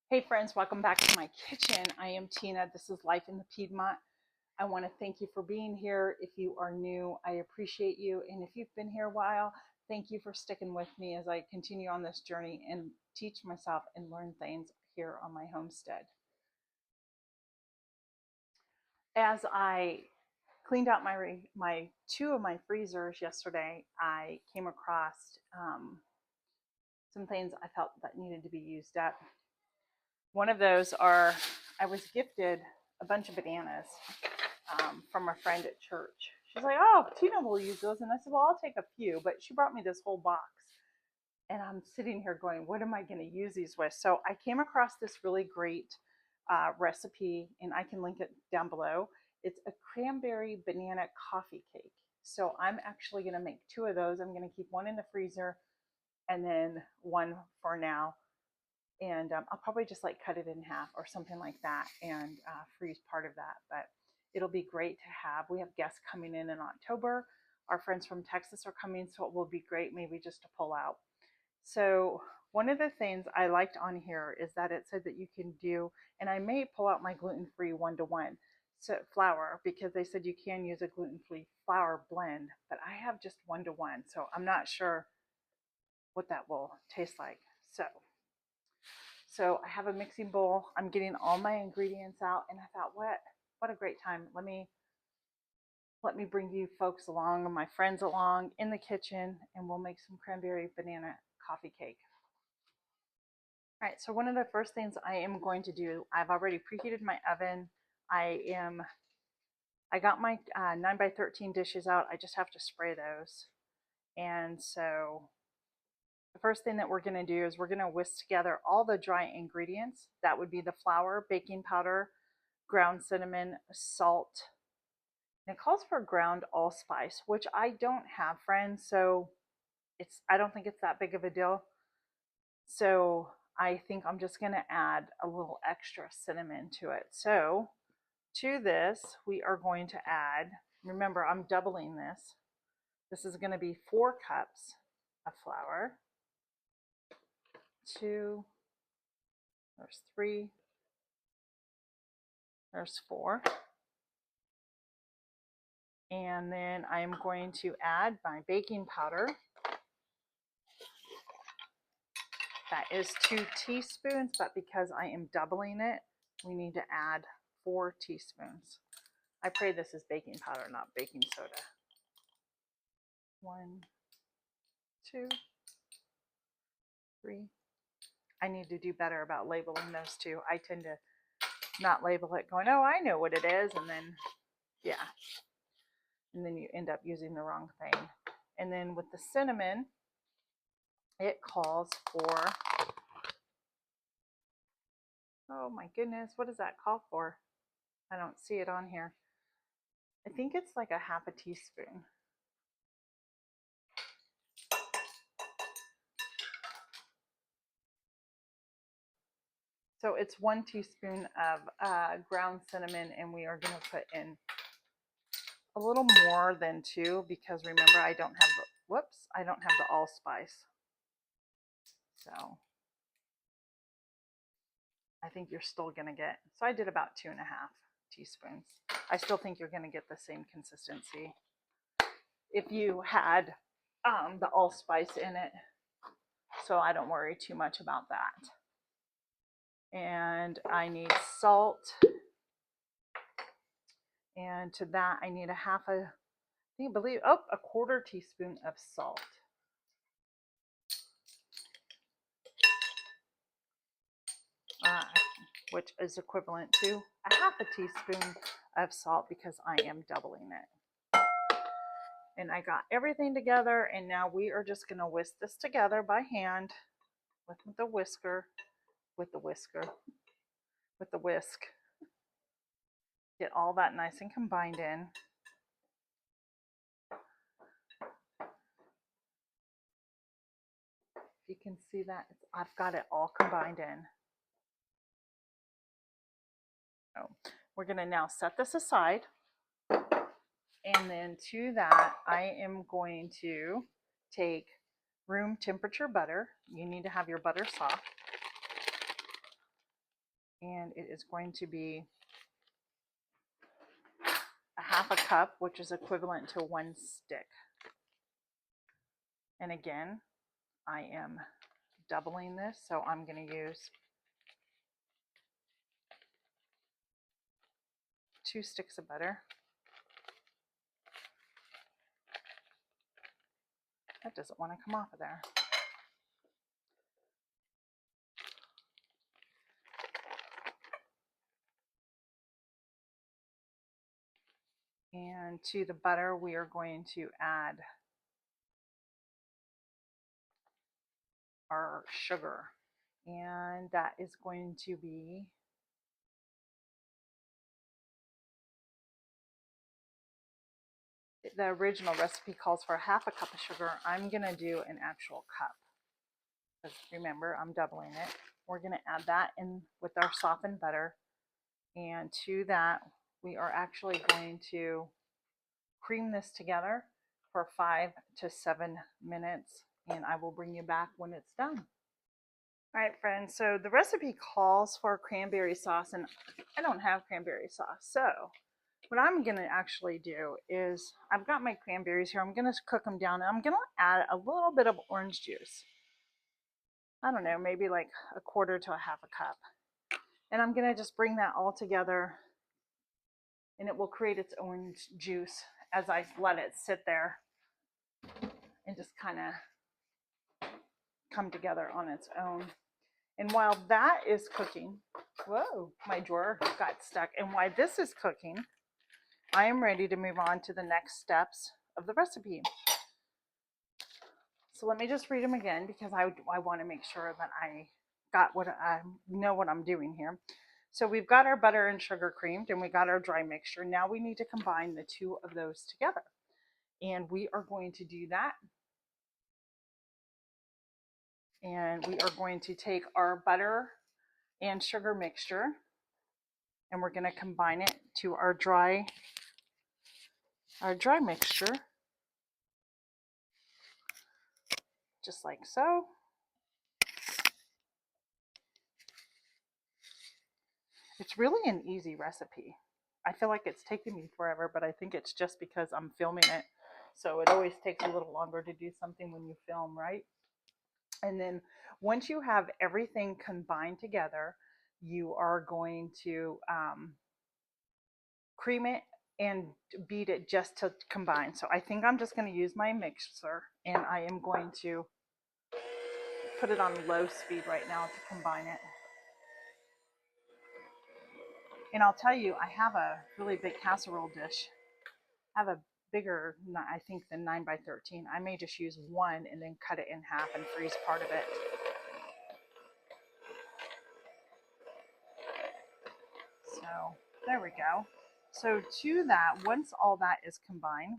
Hey friends, welcome back to my kitchen. I am Tina. This is Life in the Piedmont. I want to thank you for being here. If you are new, I appreciate you. And if you've been here a while, thank you for sticking with me as I continue on this journey and teach myself and learn things here on my homestead. As I cleaned out my two of my freezers yesterday, I came across some things I felt that needed to be used up. One of those are I was gifted a bunch of bananas from a friend at church. She's like, "Oh, Tina will use those," and I said, "Well, I'll take a few." But she brought me this whole box, and I'm sitting here going, "What am I going to use these with?" So I came across this really great recipe, and I can link it down below. It's a cranberry banana coffee cake. So I'm actually going to make two of those. I'm going to keep one in the freezer and then one for now, and I'll probably just like cut it in half or something like that and freeze part of that. But it'll be great to have. We have guests coming in October. Our friends from Texas are coming, so it will be great maybe just to pull out. So one of the things I liked on here is that it said that you can do, and I may pull out my gluten-free one-to-one so flour because they said you can use a gluten-free flour blend, but I have just one-to-one, so I'm not sure what that will taste like. So I have a mixing bowl. I'm getting all my ingredients out, and I thought, what a great time. Let me bring you folks along and my friends along in the kitchen, and we'll make some cranberry banana coffee cake. All right, so one of the first things I am going to do, I've already preheated my oven. I got my 9 by 13 dishes out. I just have to spray those. And so the first thing that we're going to do is we're going to whisk together all the dry ingredients. That would be the flour, baking powder, ground cinnamon, salt. And it calls for ground allspice, which I don't have, friends, so I don't think it's that big of a deal. So I think I'm just going to add a little extra cinnamon to it. So to this, we are going to add, remember, I'm doubling this. This is going to be 4 cups of flour. 2, there's 3, there's 4. And then I'm going to add my baking powder. That is 2 teaspoons, but because I am doubling it, we need to add 4 teaspoons. I pray this is baking powder, not baking soda. 1, 2, 3. I need to do better about labeling those two. I tend to not label it going, "Oh, I know what it is," and then, yeah. And then you end up using the wrong thing. And then with the cinnamon, it calls for, oh my goodness, what does that call for? I don't see it on here. I think it's like a half a teaspoon. So it's 1 teaspoon of ground cinnamon, and we are going to put in a little more than 2 because remember I don't have the allspice. So I think you're still going to get, so I did about 2.5 teaspoons. I still think you're going to get the same consistency if you had the allspice in it. So I don't worry too much about that. And I need salt. And to that, I need a 1/4 teaspoon of salt. Which is equivalent to a 1/2 teaspoon of salt because I am doubling it. And I got everything together, and now we are just going to whisk this together by hand with the whisk. Get all that nice and combined in. If you can see that, I've got it all combined in. So we're going to now set this aside. And then to that, I am going to take room temperature butter. You need to have your butter soft. And it is going to be a half a cup, which is equivalent to 1 stick. And again, I am doubling this, so I'm going to use 2 sticks of butter. That doesn't want to come off of there. And to the butter, we are going to add our sugar. And that is going to be the original recipe calls for half a cup of sugar. I'm going to do an actual cup. Because remember, I'm doubling it. We're going to add that in with our softened butter. And to that, we are actually going to cream this together for 5 to 7 minutes. And I will bring you back when it's done. All right, friends, so the recipe calls for cranberry sauce, and I don't have cranberry sauce. So what I'm going to actually do is I've got my cranberries here. I'm going to cook them down, and I'm going to add a little bit of orange juice. I don't know, maybe like a quarter to a half a cup. And I'm going to just bring that all together, and it will create its own juice as I let it sit there and just kind of come together on its own. And while that is cooking, whoa, my drawer got stuck. And while this is cooking, I am ready to move on to the next steps of the recipe. So let me just read them again because I want to make sure that I got what I know what I'm doing here. So we've got our butter and sugar creamed, and we got our dry mixture. Now we need to combine the two of those together. And we are going to do that. And we are going to take our butter and sugar mixture, and we're going to combine it to our dry mixture, just like so. It's really an easy recipe. I feel like it's taking me forever, but I think it's just because I'm filming it. So it always takes a little longer to do something when you film, right? And then once you have everything combined together, you are going to cream it and beat it just to combine. So I think I'm just going to use my mixer, and I am going to put it on low speed right now to combine it. And I'll tell you, I have a really big casserole dish. I have a bigger, I think, than 9 by 13. I may just use one and then cut it in half and freeze part of it. So there we go. So to that, once all that is combined,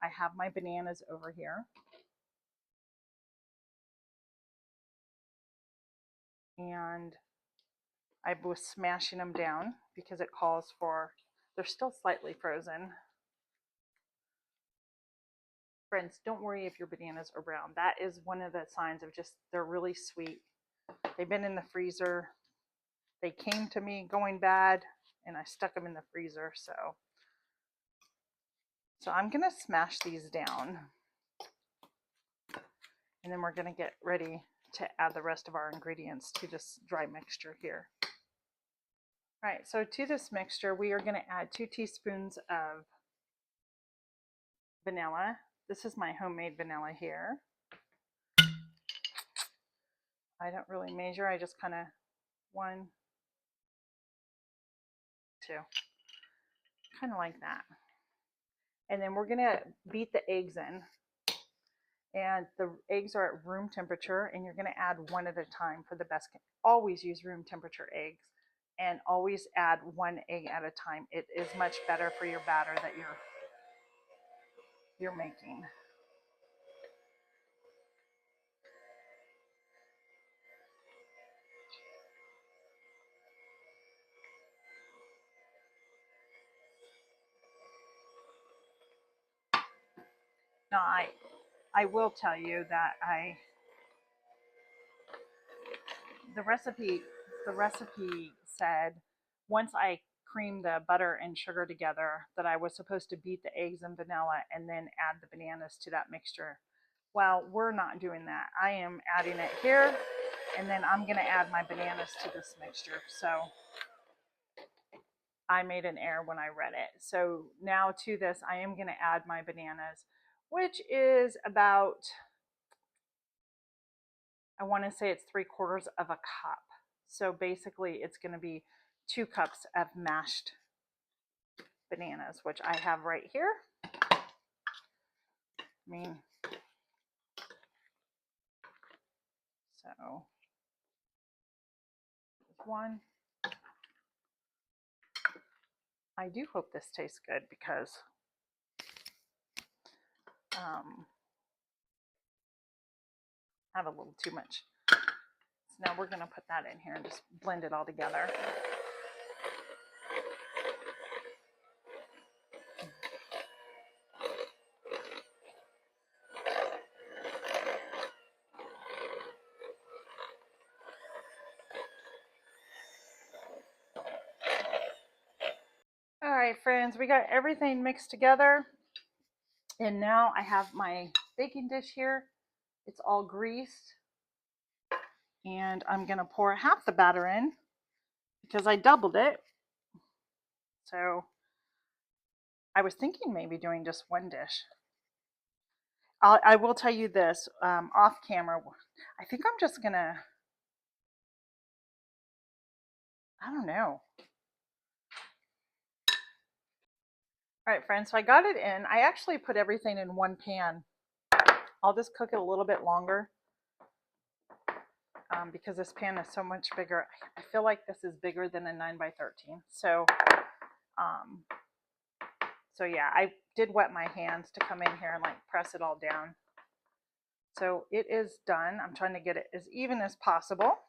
I have my bananas over here. And I was smashing them down because it calls for, they're still slightly frozen. Friends, don't worry if your bananas are brown. That is one of the signs of just, they're really sweet. They've been in the freezer. They came to me going bad, and I stuck them in the freezer. So I'm going to smash these down. And then we're going to get ready to add the rest of our ingredients to this dry mixture here. All right, so to this mixture, we are going to add 2 teaspoons of vanilla. This is my homemade vanilla here. I don't really measure, I just kind of 1, 2, kind of like that. And then we're going to beat the eggs in. And the eggs are at room temperature, and you're going to add one at a time for the best. Always use room temperature eggs, and always add 1 egg at a time. It is much better for your batter that you're making. Now I will tell you that the recipe said once I creamed the butter and sugar together that I was supposed to beat the eggs and vanilla and then add the bananas to that mixture. Well, we're not doing that. I am adding it here, and then I'm going to add my bananas to this mixture. So I made an error when I read it. So now to this, I am going to add my bananas, which is about, I want to say it's 3/4 of a cup. So basically it's going to be 2 cups of mashed bananas, which I have right here. I mean, so one. I do hope this tastes good because I have a little too much. So now we're going to put that in here and just blend it all together. All right, friends, we got everything mixed together. And now I have my baking dish here. It's all greased. And I'm going to pour half the batter in because I doubled it. So I was thinking maybe doing just one dish. I will tell you this off camera. I think I'm just going to, I don't know. All right, friends, so I got it in. I actually put everything in one pan. I'll just cook it a little bit longer because this pan is so much bigger. I feel like this is bigger than a 9x13. So yeah, I did wet my hands to come in here and like press it all down. So it is done. I'm trying to get it as even as possible.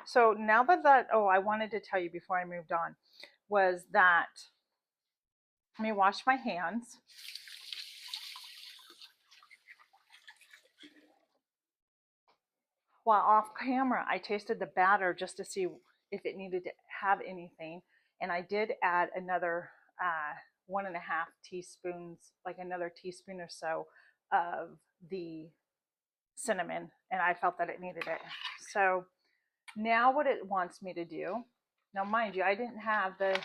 So now that, oh, I wanted to tell you before I moved on, was that, let me wash my hands. While off camera, I tasted the batter just to see if it needed to have anything. And I did add another 1.5 teaspoons, like another teaspoon or so of the cinnamon, and I felt that it needed it. So now what it wants me to do, now mind you, I didn't have the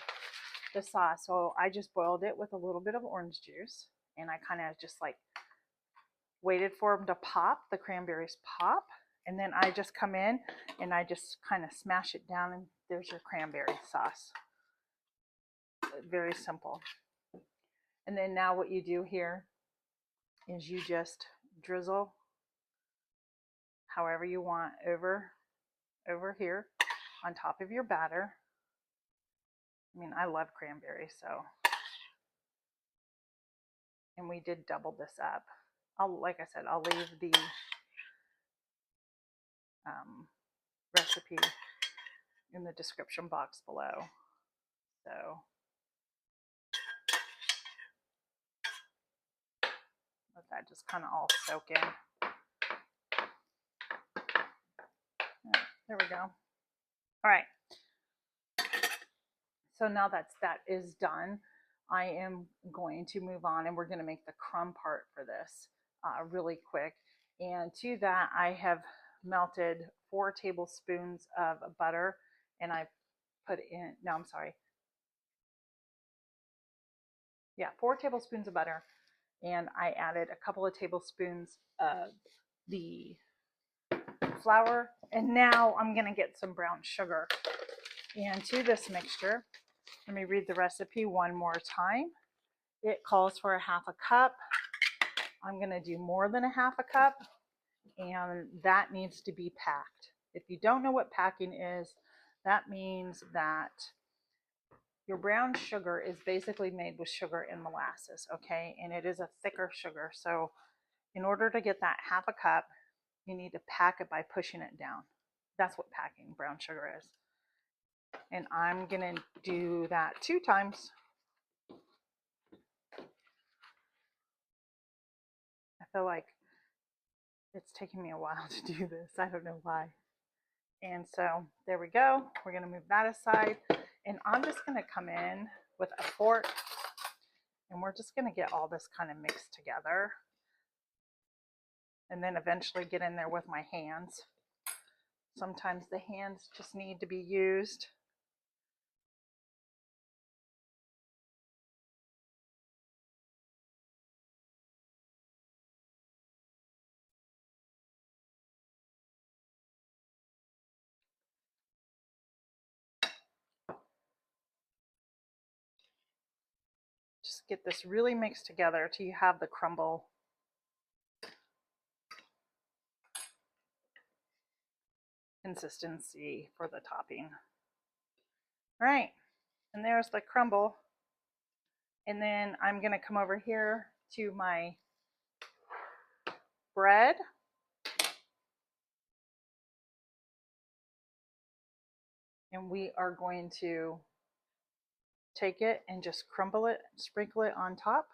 sauce, so I just boiled it with a little bit of orange juice, and I kind of just like waited for them to pop, the cranberries pop, and then I just come in and I just kind of smash it down, and there's your cranberry sauce. Very simple. And then now what you do here is you just drizzle however you want over here on top of your batter. I mean, I love cranberry, so. And we did double this up. Like I said, I'll leave the recipe in the description box below. So let that just kind of all soak in. There we go. All right. So now that is done, I am going to move on, and we're going to make the crumb part for this really quick. And to that, I have melted 4 tablespoons of butter, and I put in, no, I'm sorry. Yeah, 4 tablespoons of butter, and I added a couple of tablespoons of the flour, and now I'm going to get some brown sugar. And to this mixture, let me read the recipe one more time. It calls for a 1/2 cup. I'm going to do more than a 1/2 cup, and that needs to be packed. If you don't know what packing is, that means that your brown sugar is basically made with sugar and molasses, okay? And it is a thicker sugar. So in order to get that 1/2 cup, you need to pack it by pushing it down. That's what packing brown sugar is. And I'm going to do that 2 times. I feel like it's taking me a while to do this. I don't know why. And so there we go. We're going to move that aside. And I'm just going to come in with a fork and we're just going to get all this kind of mixed together. And then eventually get in there with my hands. Sometimes the hands just need to be used. Just get this really mixed together till you have the crumble consistency for the topping. All right, and there's the crumble. And then I'm going to come over here to my bread. And we are going to take it and just crumble it, sprinkle it on top.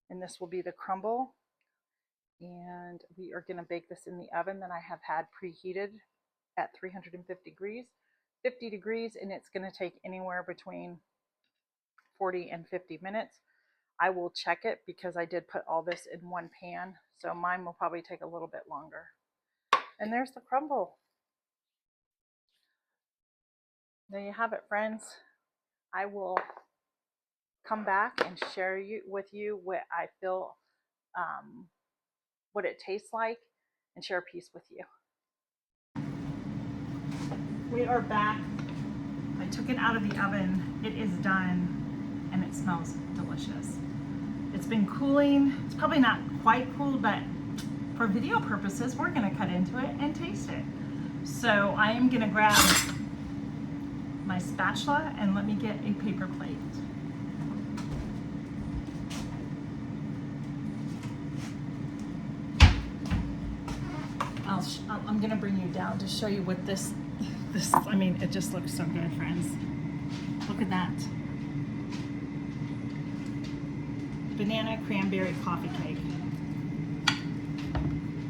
And this will be the crumble. And we are going to bake this in the oven that I have had preheated at 350 degrees, and it's going to take anywhere between 40 and 50 minutes. I will check it because I did put all this in one pan, so mine will probably take a little bit longer. And there's the crumble. There you have it, friends. I will come back and share with you what I feel, what it tastes like, and share a piece with you. We are back. I took it out of the oven. It is done, and it smells delicious. It's been cooling. It's probably not quite cooled, but for video purposes, we're gonna cut into it and taste it. So I am gonna grab my spatula and let me get a paper plate. I'm gonna bring you down to show you what this, I mean, it just looks so good, friends. Look at that. Banana cranberry coffee cake.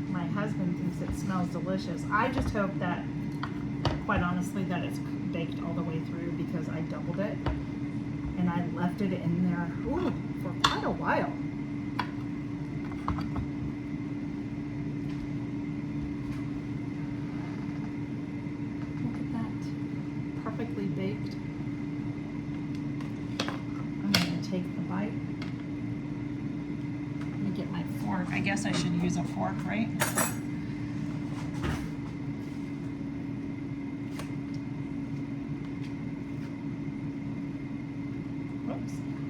My husband thinks it smells delicious. I just hope that, quite honestly, that it's baked all the way through because I doubled it and I left it in there for quite a while. Look at that, perfectly baked. I'm gonna take the bite. Let me get my fork. I guess I should use a fork, right?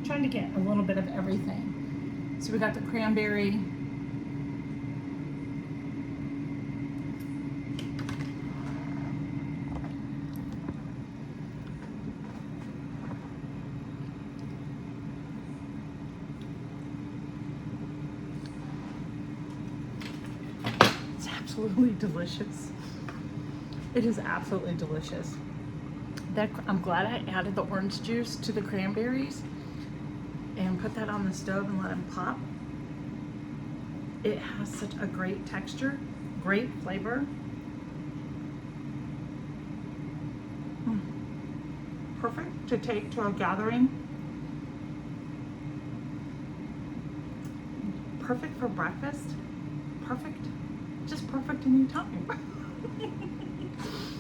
Trying to get a little bit of everything. So we got the cranberry. It's absolutely delicious. It is absolutely delicious. I'm glad I added the orange juice to the cranberries and put that on the stove and let them pop. It has such a great texture, great flavor. Perfect to take to a gathering. Perfect for breakfast. Perfect, just perfect any time.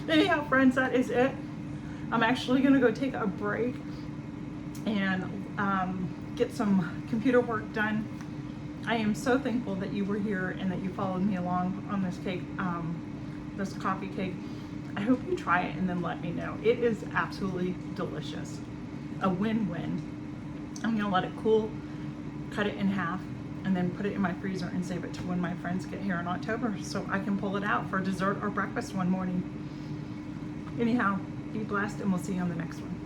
Anyhow, friends, that is it. I'm actually gonna go take a break and get some computer work done. I am so thankful that you were here and that you followed me along on this cake, this coffee cake. I hope you try it and then let me know. It is absolutely delicious. A win-win. I'm gonna let it cool, cut it in half, and then put it in my freezer and save it to when my friends get here in October so I can pull it out for dessert or breakfast one morning. Anyhow, be blessed and we'll see you on the next one.